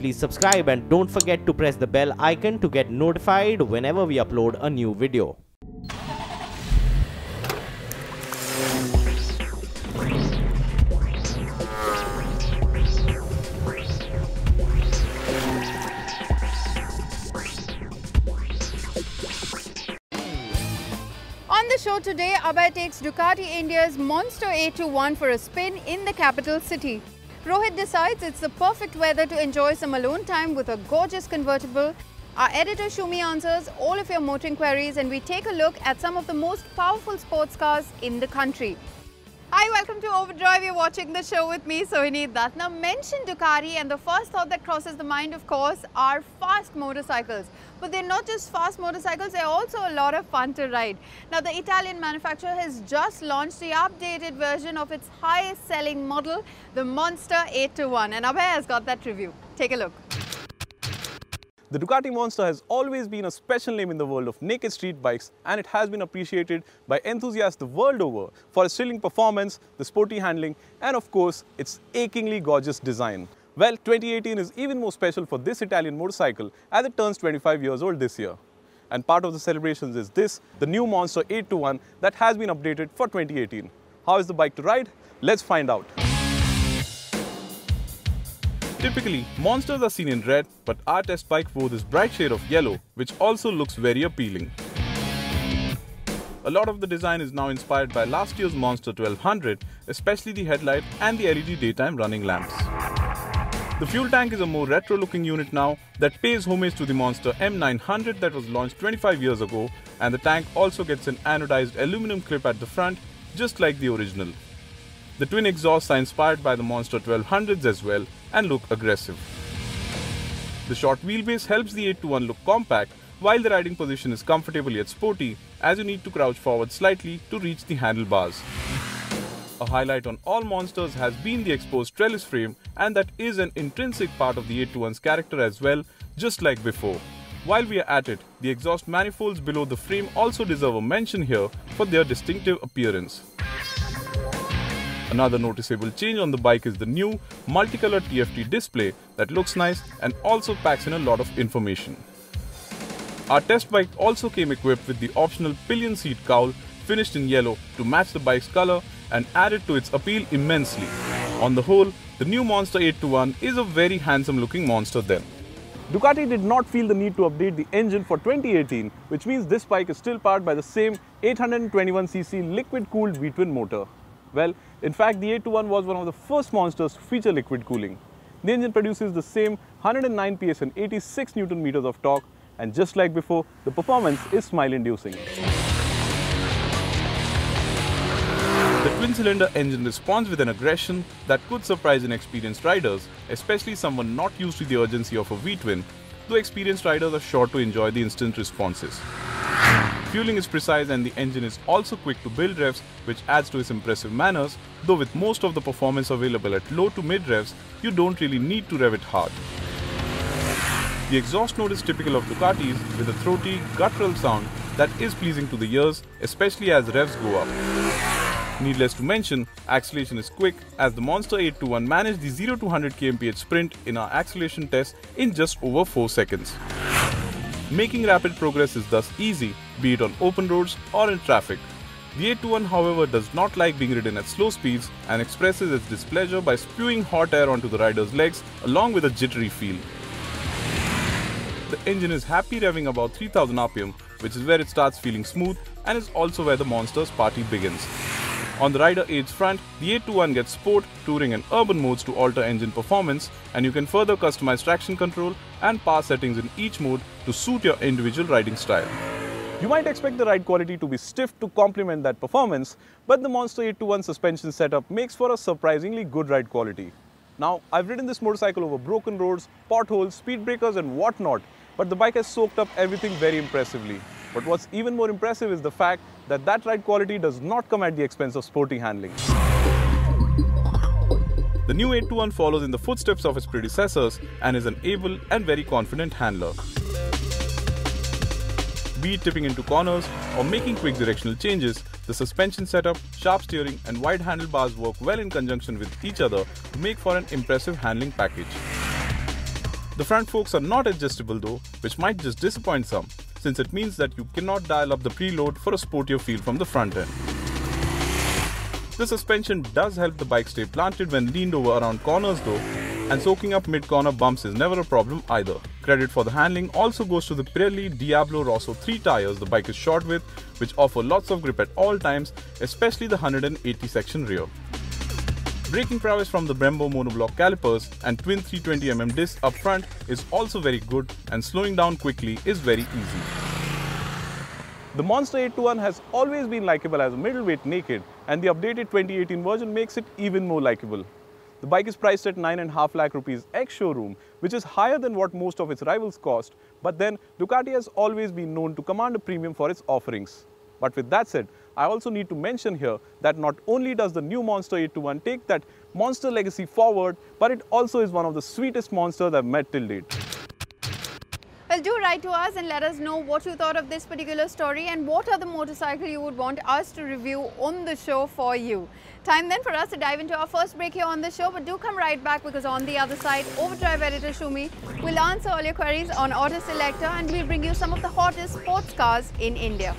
please subscribe and don't forget to press the bell icon to get notified whenever we upload a new video. On the show today, Abhay takes Ducati India's Monster 821 for a spin in the capital city. Rohit decides it's the perfect weather to enjoy some alone time with a gorgeous convertible. Our editor Shumi answers all of your motoring queries and we take a look at some of the most powerful sports cars in the country. Hi, welcome to Overdrive. You're watching the show with me, Sohini Dutt. Now, mention Ducati and the first thought that crosses the mind, of course, are fast motorcycles. But they're not just fast motorcycles, they're also a lot of fun to ride. Now, the Italian manufacturer has just launched the updated version of its highest selling model, the Monster 821. And Abhay has got that review. Take a look. The Ducati Monster has always been a special name in the world of naked street bikes, and it has been appreciated by enthusiasts the world over for its thrilling performance, the sporty handling, and of course, its achingly gorgeous design. Well, 2018 is even more special for this Italian motorcycle as it turns 25 years old this year. And part of the celebrations is this, the new Monster 821 that has been updated for 2018. How is the bike to ride? Let's find out. Typically, Monsters are seen in red, but our test bike wore this bright shade of yellow, which also looks very appealing. A lot of the design is now inspired by last year's Monster 1200, especially the headlight and the LED daytime running lamps. The fuel tank is a more retro-looking unit now that pays homage to the Monster M900 that was launched 25 years ago, and the tank also gets an anodized aluminum clip at the front, just like the original. The twin exhausts are inspired by the Monster 1200s as well and look aggressive. The short wheelbase helps the 821 look compact, while the riding position is comfortable yet sporty as you need to crouch forward slightly to reach the handlebars. A highlight on all Monsters has been the exposed trellis frame, and that is an intrinsic part of the 821's character as well, just like before. While we are at it, the exhaust manifolds below the frame also deserve a mention here for their distinctive appearance. Another noticeable change on the bike is the new multicolored TFT display that looks nice and also packs in a lot of information. Our test bike also came equipped with the optional pillion seat cowl finished in yellow to match the bike's color and added to its appeal immensely. On the whole, the new Monster 821 is a very handsome looking monster then. Ducati did not feel the need to update the engine for 2018, which means this bike is still powered by the same 821cc liquid-cooled V-twin motor. Well, in fact, the 821 was one of the first Monsters to feature liquid cooling. The engine produces the same 109 PS and 86 Nm of torque, and just like before, the performance is smile-inducing. The twin-cylinder engine responds with an aggression that could surprise inexperienced riders, especially someone not used to the urgency of a V-twin, though experienced riders are sure to enjoy the instant responses. Fueling is precise and the engine is also quick to build revs, which adds to its impressive manners, though with most of the performance available at low to mid revs, you don't really need to rev it hard. The exhaust note is typical of Ducatis with a throaty, guttural sound that is pleasing to the ears, especially as revs go up. Needless to mention, acceleration is quick as the Monster 821 managed the 0 to 100 kmph sprint in our acceleration test in just over 4 seconds. Making rapid progress is thus easy, be it on open roads or in traffic. The 821, however, does not like being ridden at slow speeds and expresses its displeasure by spewing hot air onto the rider's legs along with a jittery feel. The engine is happy revving about 3000 rpm, which is where it starts feeling smooth and is also where the Monster's party begins. On the rider aids front, the 821 gets sport, touring and urban modes to alter engine performance, and you can further customize traction control and power settings in each mode to suit your individual riding style. You might expect the ride quality to be stiff to complement that performance, but the Monster 821 suspension setup makes for a surprisingly good ride quality. Now, I've ridden this motorcycle over broken roads, potholes, speed breakers and whatnot, but the bike has soaked up everything very impressively. But what's even more impressive is the fact that that ride quality does not come at the expense of sporty handling. The new 821 follows in the footsteps of its predecessors and is an able and very confident handler. Be it tipping into corners or making quick directional changes, the suspension setup, sharp steering and wide handlebars work well in conjunction with each other to make for an impressive handling package. The front forks are not adjustable though, which might just disappoint some, since it means that you cannot dial up the preload for a sportier feel from the front end. The suspension does help the bike stay planted when leaned over around corners though, and soaking up mid-corner bumps is never a problem either. Credit for the handling also goes to the Pirelli Diablo Rosso 3 tires the bike is shod with, which offer lots of grip at all times, especially the 180 section rear. Braking prowess from the Brembo monoblock calipers and twin 320mm discs up front is also very good, and slowing down quickly is very easy. The Monster 821 has always been likeable as a middleweight naked, and the updated 2018 version makes it even more likeable. The bike is priced at 9.5 lakh rupees ex-showroom, which is higher than what most of its rivals cost, but then Ducati has always been known to command a premium for its offerings. But with that said, I also need to mention here that not only does the new Monster 821 take that Monster legacy forward, but it also is one of the sweetest monsters I've met till date. Well, do write to us and let us know what you thought of this particular story and what other motorcycle you would want us to review on the show for you. Time then for us to dive into our first break here on the show, but do come right back, because on the other side, Overdrive editor Shumi will answer all your queries on Auto Selector, and we'll bring you some of the hottest sports cars in India.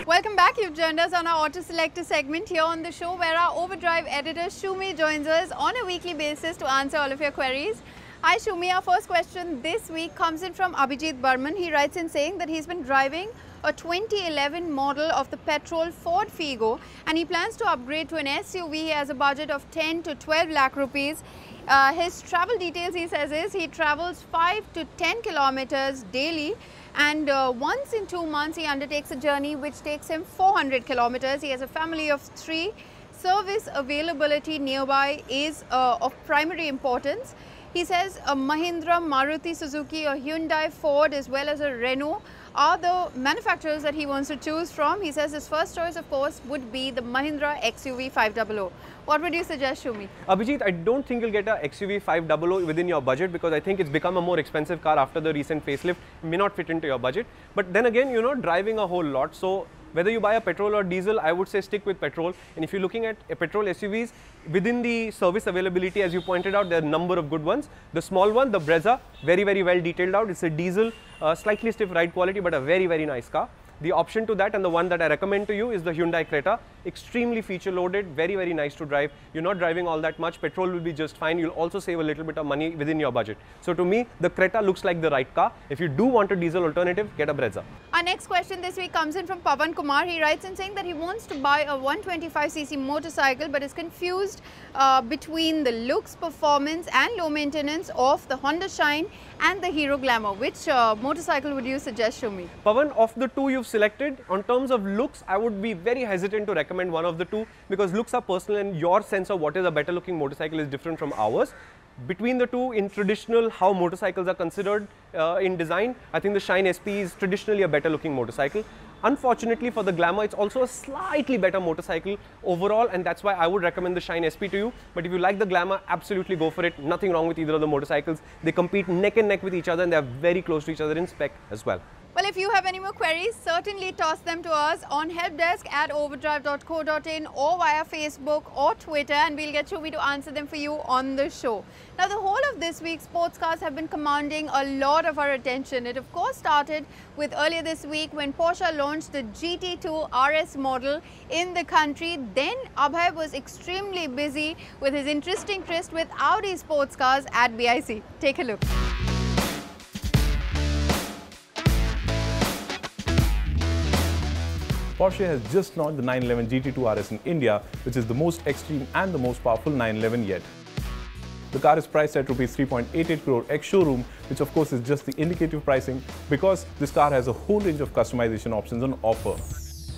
Welcome back. You've joined us on our Auto Selector segment here on the show, where our Overdrive editor Shumi joins us on a weekly basis to answer all of your queries. Hi Shumi, our first question this week comes in from Abhijit Burman. He writes in saying that he's been driving a 2011 model of the petrol Ford Figo, and he plans to upgrade to an SUV. He has a budget of 10 to 12 lakh rupees. His travel details, he says, is he travels 5 to 10 kilometers daily, and once in 2 months he undertakes a journey which takes him 400 kilometers. He has a family of 3. Service availability nearby is of primary importance. He says a Mahindra, Maruti Suzuki, a Hyundai, Ford as well as a Renault are the manufacturers that he wants to choose from. He says his first choice, of course, would be the Mahindra XUV 500. What would you suggest, Shumi? Abhijit, I don't think you'll get a XUV 500 within your budget, because I think it's become a more expensive car after the recent facelift. It may not fit into your budget. But then again, you're not driving a whole lot. So whether you buy a petrol or diesel, I would say stick with petrol. And if you're looking at a petrol SUVs, within the service availability, as you pointed out, there are a number of good ones. The small one, the Brezza, very well detailed out. It's a diesel, slightly stiff ride quality, but a very nice car. The option to that, and the one that I recommend to you, is the Hyundai Creta. Extremely feature loaded, very nice to drive. You're not driving all that much. Petrol will be just fine. You'll also save a little bit of money within your budget. So to me, the Creta looks like the right car. If you do want a diesel alternative, get a Brezza. Our next question this week comes in from Pavan Kumar. He writes in saying that he wants to buy a 125cc motorcycle, but is confused between the looks, performance and low maintenance of the Honda Shine and the Hero Glamour. Which motorcycle would you suggest, Shumi? Pavan, of the two you've selected, on terms of looks, I would be very hesitant to recommend one of the two, because looks are personal and your sense of what is a better looking motorcycle is different from ours. Between the two, in traditional how motorcycles are considered in design, I think the Shine SP is traditionally a better looking motorcycle. Unfortunately for the Glamour, it's also a slightly better motorcycle overall, and that's why I would recommend the Shine SP to you. But if you like the Glamour, absolutely go for it. Nothing wrong with either of the motorcycles. They compete neck and neck with each other, and they are very close to each other in spec as well. Well, if you have any more queries, certainly toss them to us on helpdesk@overdrive.co.in or via Facebook or Twitter, and we'll get Shumi to answer them for you on the show. Now, the whole of this week, sports cars have been commanding a lot of our attention. It, of course, started with earlier this week when Porsche launched the GT2 RS model in the country. Then Abhay was extremely busy with his interesting tryst with Audi sports cars at BIC. Take a look. Porsche has just launched the 911 GT2 RS in India, which is the most extreme and the most powerful 911 yet. The car is priced at Rs 3.88 crore ex-showroom, which of course is just the indicative pricing, because this car has a whole range of customization options on offer.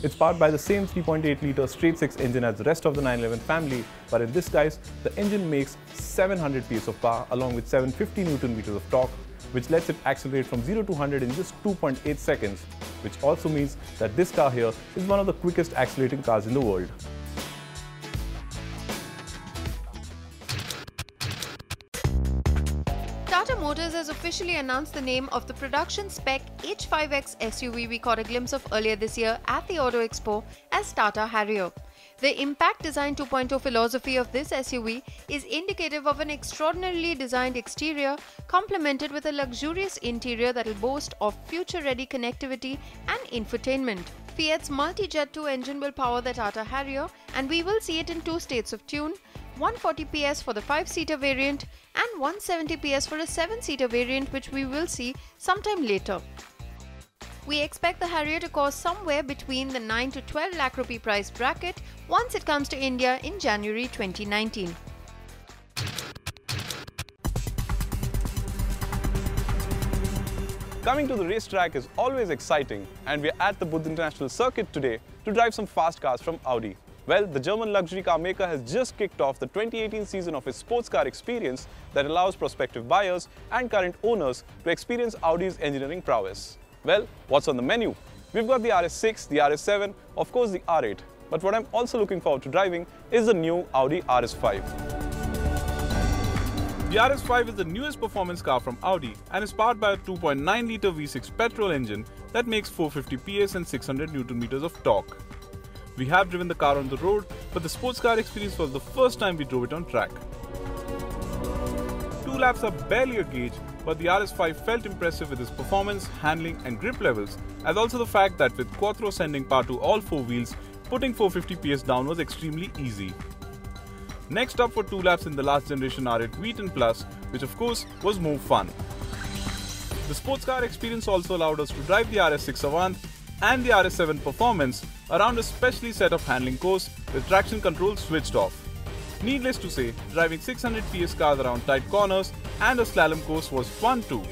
It's powered by the same 3.8-litre straight-six engine as the rest of the 911 family, but in this guise, the engine makes 700 PS of power along with 750 Nm of torque, which lets it accelerate from 0 to 100 in just 2.8 seconds, which also means that this car here is one of the quickest accelerating cars in the world. Tata Motors has officially announced the name of the production spec H5X SUV we caught a glimpse of earlier this year at the Auto Expo as Tata Harrier. The Impact Design 2.0 philosophy of this SUV is indicative of an extraordinarily designed exterior complemented with a luxurious interior that will boast of future-ready connectivity and infotainment. Fiat's multi-Jet 2 engine will power the Tata Harrier, and we will see it in 2 states of tune, 140 PS for the 5-seater variant and 170 PS for a 7-seater variant, which we will see sometime later. We expect the Harrier to cost somewhere between the 9 to 12 lakh rupee price bracket once it comes to India in January 2019. Coming to the racetrack is always exciting, and we are at the Buddh International Circuit today to drive some fast cars from Audi. Well, the German luxury car maker has just kicked off the 2018 season of its sports car experience that allows prospective buyers and current owners to experience Audi's engineering prowess. Well, what's on the menu? We've got the RS6, the RS7, of course the R8. But what I'm also looking forward to driving is the new Audi RS5. The RS5 is the newest performance car from Audi and is powered by a 2.9-litre V6 petrol engine that makes 450 PS and 600 Nm of torque. We have driven the car on the road, but the sports car experience was the first time we drove it on track. 2 laps are barely a gauge, but the RS5 felt impressive with its performance, handling and grip levels, as also the fact that with Quattro sending power to all 4 wheels, putting 450 PS down was extremely easy. Next up for 2 laps in the last generation R8 V10 Plus, which of course was more fun. The sports car experience also allowed us to drive the RS6 Avant and the RS7 Performance around a specially set of handling course with traction control switched off. Needless to say, driving 600 PS cars around tight corners and a slalom course was fun too.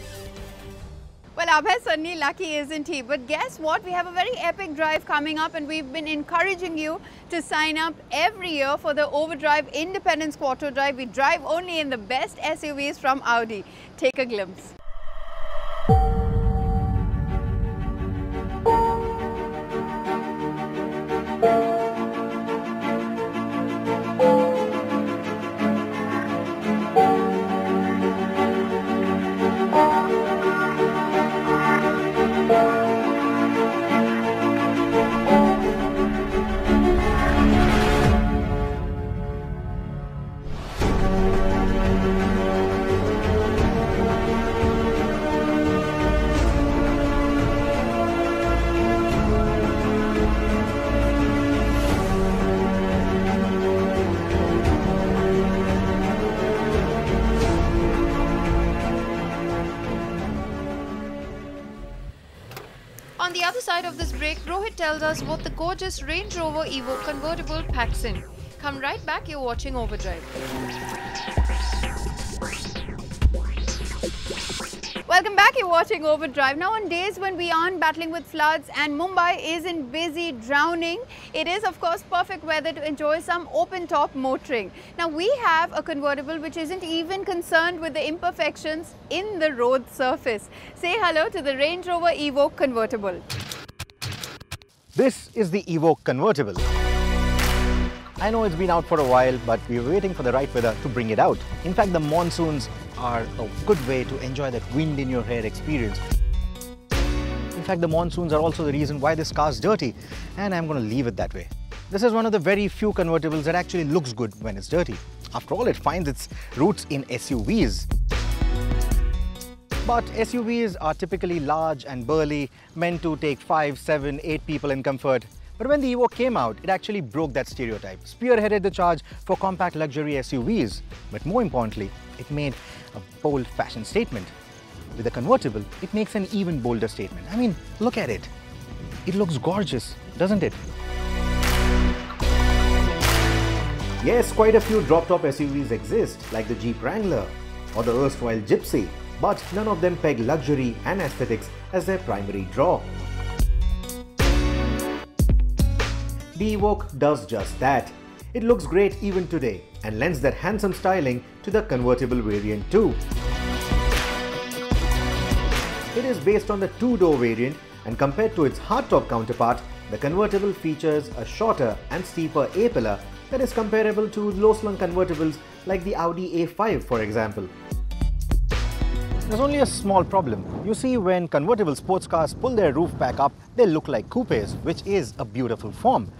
Well, Abhay certainly lucky, isn't he? But guess what? We have a very epic drive coming up, and we've been encouraging you to sign up every year for the Overdrive Independence Quarter Drive. We drive only in the best SUVs from Audi. Take a glimpse. On the other side of this break, Rohit tells us what the gorgeous Range Rover Evo convertible packs in. Come right back, you're watching Overdrive. Welcome back, you're watching Overdrive. Now, on days when we aren't battling with floods and Mumbai isn't busy drowning, it is of course perfect weather to enjoy some open-top motoring. Now, we have a convertible which isn't even concerned with the imperfections in the road surface. Say hello to the Range Rover Evo convertible. This is the Evo convertible. I know it's been out for a while, but we're waiting for the right weather to bring it out. In fact, the monsoons are a good way to enjoy that wind in your hair experience. In fact, the monsoons are also the reason why this car's dirty, and I'm going to leave it that way. This is one of the very few convertibles that actually looks good when it's dirty. After all, it finds its roots in SUVs. But SUVs are typically large and burly, meant to take 5, 7, 8 people in comfort. But when the Evo came out, it actually broke that stereotype, spearheaded the charge for compact luxury SUVs. But more importantly, it made a bold fashion statement. With a convertible, it makes an even bolder statement. I mean, look at it. It looks gorgeous, doesn't it? Yes, quite a few drop-top SUVs exist, like the Jeep Wrangler or the erstwhile Gypsy, but none of them peg luxury and aesthetics as their primary draw. The Evoque does just that. It looks great even today and lends that handsome styling to the convertible variant too. It is based on the two-door variant, and compared to its hardtop counterpart, the convertible features a shorter and steeper A-pillar that is comparable to low-slung convertibles like the Audi A5, for example. There's only a small problem. You see, when convertible sports cars pull their roof back up, they look like coupes, which is a beautiful form.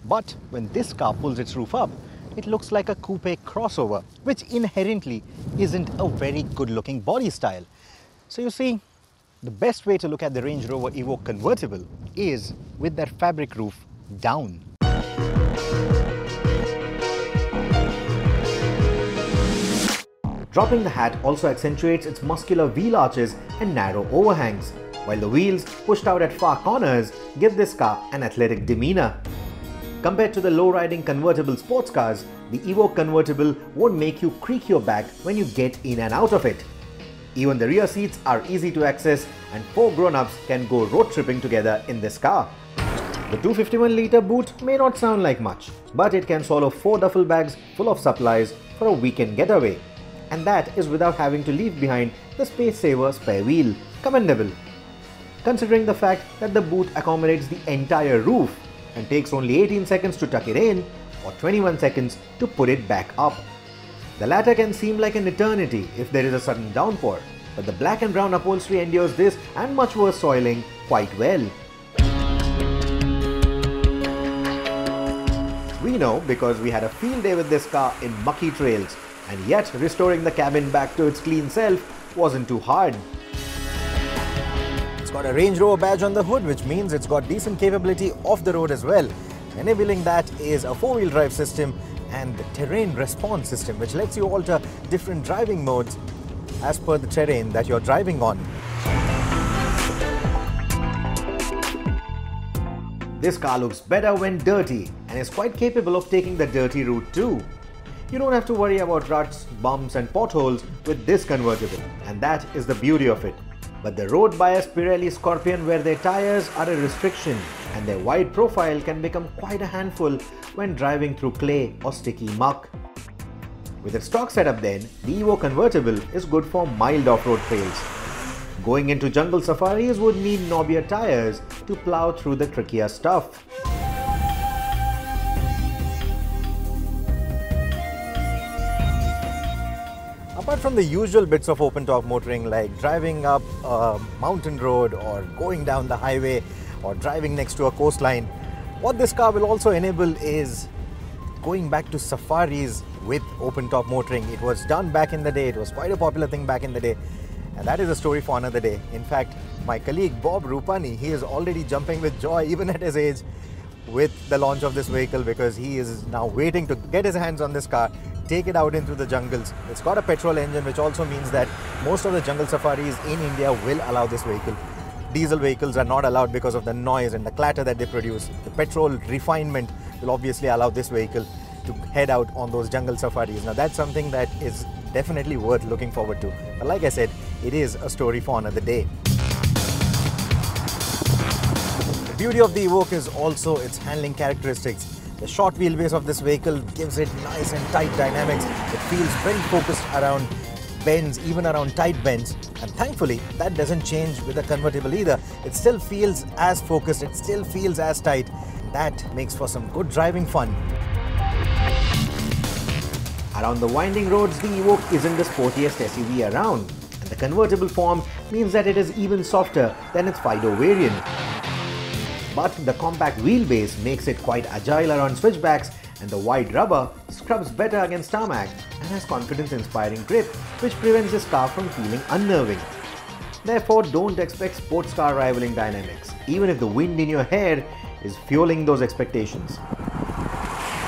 But when this car pulls its roof up, it looks like a coupe crossover, which inherently isn't a very good-looking body style. So you see, the best way to look at the Range Rover Evoque convertible is with that fabric roof down. Dropping the hat also accentuates its muscular wheel arches and narrow overhangs, while the wheels pushed out at far corners give this car an athletic demeanor. Compared to the low-riding convertible sports cars, the Evoque convertible won't make you creak your back when you get in and out of it. Even the rear seats are easy to access and 4 grown-ups can go road tripping together in this car. The 251-litre boot may not sound like much, but it can swallow 4 duffel bags full of supplies for a weekend getaway. And that is without having to leave behind the space-saver spare wheel. Commendable, considering the fact that the boot accommodates the entire roof and takes only 18 seconds to tuck it in or 21 seconds to put it back up. The latter can seem like an eternity if there is a sudden downpour, but the black and brown upholstery endures this and much worse soiling quite well. We know because we had a field day with this car in mucky trails, and yet restoring the cabin back to its clean self wasn't too hard. It's got a Range Rover badge on the hood, which means it's got decent capability off the road as well. Enabling that is a 4-wheel drive system and the terrain response system, which lets you alter different driving modes as per the terrain that you're driving on. This car looks better when dirty and is quite capable of taking the dirty route too. You don't have to worry about ruts, bumps and potholes with this convertible, and that is the beauty of it. But the road-biased Pirelli Scorpion, where their tires are a restriction and their wide profile can become quite a handful when driving through clay or sticky muck. With its stock setup then, the Evoque convertible is good for mild off-road trails. Going into jungle safaris would need knobbier tires to plow through the trickier stuff. Apart from the usual bits of open-top motoring like driving up a mountain road or going down the highway or driving next to a coastline, what this car will also enable is going back to safaris with open-top motoring. It was done back in the day, it was quite a popular thing back in the day, and that is a story for another day. In fact, my colleague Bob Rupani, he is already jumping with joy even at his age with the launch of this vehicle, because he is now waiting to get his hands on this car, take it out into the jungles. It's got a petrol engine, which also means that most of the jungle safaris in India will allow this vehicle. Diesel vehicles are not allowed because of the noise and the clatter that they produce. The petrol refinement will obviously allow this vehicle to head out on those jungle safaris. Now that's something that is definitely worth looking forward to. But like I said, it is a story for another day. The beauty of the Evoque is also its handling characteristics. The short wheelbase of this vehicle gives it nice and tight dynamics. It feels very focused around bends, even around tight bends. And thankfully, that doesn't change with a convertible either. It still feels as focused, it still feels as tight. That makes for some good driving fun. Around the winding roads, the Evoque isn't the sportiest SUV around. And the convertible form means that it is even softer than its Fido variant. But the compact wheelbase makes it quite agile around switchbacks, and the wide rubber scrubs better against tarmac and has confidence-inspiring grip, which prevents this car from feeling unnerving. Therefore, don't expect sports car rivaling dynamics, even if the wind in your hair is fueling those expectations.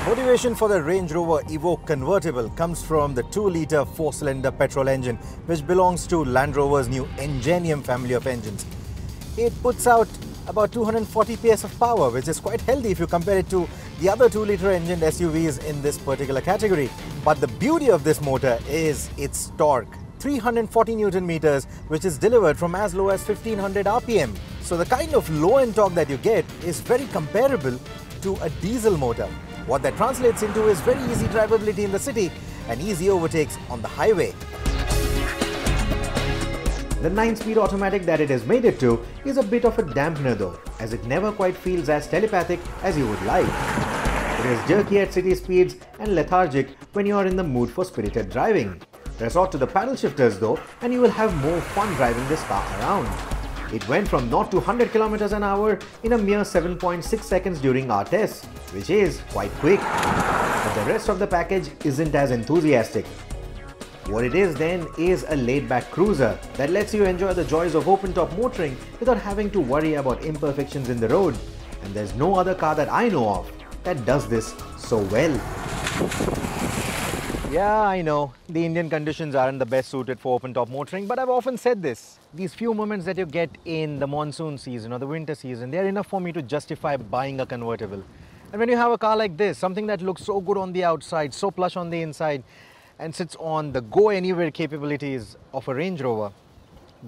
Motivation for the Range Rover Evoque convertible comes from the 2-litre 4-cylinder petrol engine, which belongs to Land Rover's new Ingenium family of engines. It puts out about 240 PS of power, which is quite healthy if you compare it to the other 2-litre engined SUVs in this particular category. But the beauty of this motor is its torque. 340 Newton meters, which is delivered from as low as 1500 RPM. So the kind of low-end torque that you get is very comparable to a diesel motor. What that translates into is very easy drivability in the city and easy overtakes on the highway. The 9-speed automatic that it has made it to is a bit of a dampener though, as it never quite feels as telepathic as you would like. It is jerky at city speeds and lethargic when you are in the mood for spirited driving. Resort to the paddle shifters though, and you will have more fun driving this car around. It went from 0 to 100 kilometers an hour in a mere 7.6 seconds during our test, which is quite quick. But the rest of the package isn't as enthusiastic. What it is then is a laid-back cruiser that lets you enjoy the joys of open-top motoring without having to worry about imperfections in the road. And there's no other car that I know of that does this so well. Yeah, I know, the Indian conditions aren't the best suited for open-top motoring, but I've often said this. These few moments that you get in the monsoon season or the winter season, they're enough for me to justify buying a convertible. And when you have a car like this, something that looks so good on the outside, so plush on the inside, and sits on the go-anywhere capabilities of a Range Rover,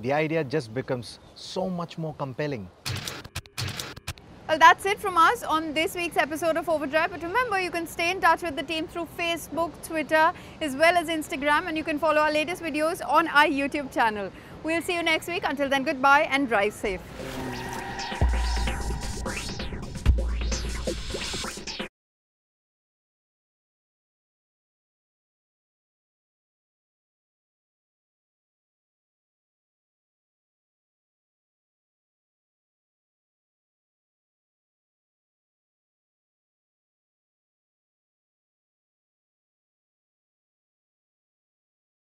the idea just becomes so much more compelling. Well, that's it from us on this week's episode of Overdrive. But remember, you can stay in touch with the team through Facebook, Twitter, as well as Instagram, and you can follow our latest videos on our YouTube channel. We'll see you next week. Until then, goodbye and drive safe.